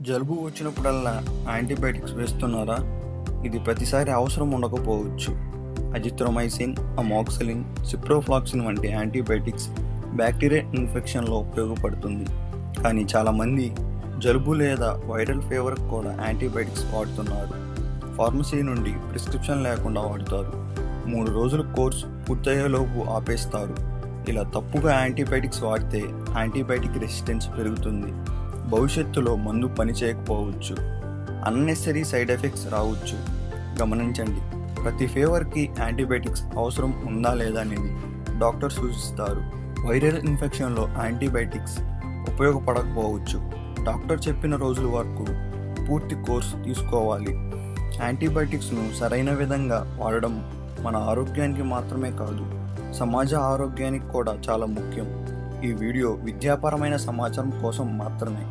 జలుబు వచ్చినప్పుడల్లా యాంటీబయాటిక్స్ వేస్తున్నారా? ఇది ప్రతిసారి అవసరం ఉండకపోవచ్చు. అజిత్రోమైసిన్, అమాక్సిలిన్, సిప్రోఫ్లాక్సిన్ వంటి యాంటీబయాటిక్స్ బ్యాక్టీరియా ఇన్ఫెక్షన్లో ఉపయోగపడుతుంది. కానీ చాలామంది జలుబు లేదా వైరల్ ఫీవర్కి కూడా యాంటీబయాటిక్స్ వాడుతున్నారు. ఫార్మసీ నుండి ప్రిస్క్రిప్షన్ లేకుండా వాడుతారు. 3 రోజుల కోర్సు పూర్తయ్యేలోపు ఆపేస్తారు. ఇలా తప్పుగా యాంటీబయాటిక్స్ వాడితే యాంటీబయాటిక్ రెసిస్టెన్స్ పెరుగుతుంది. భవిష్యత్తులో మందు పనిచేయకపోవచ్చు. అన్నెసరీ సైడ్ ఎఫెక్ట్స్ రావచ్చు. గమనించండి, ప్రతి ఫీవర్కి యాంటీబయాటిక్స్ అవసరం ఉందా లేదా అనేది డాక్టర్ సూచిస్తారు. వైరల్ ఇన్ఫెక్షన్లో యాంటీబయాటిక్స్ ఉపయోగపడకపోవచ్చు. డాక్టర్ చెప్పిన రోజుల వరకు పూర్తి కోర్సు తీసుకోవాలి. యాంటీబయాటిక్స్ను సరైన విధంగా వాడడం మన ఆరోగ్యానికి మాత్రమే కాదు, సమాజ ఆరోగ్యానికి కూడా చాలా ముఖ్యం. ఈ వీడియో విద్యాపరమైన సమాచారం కోసం మాత్రమే.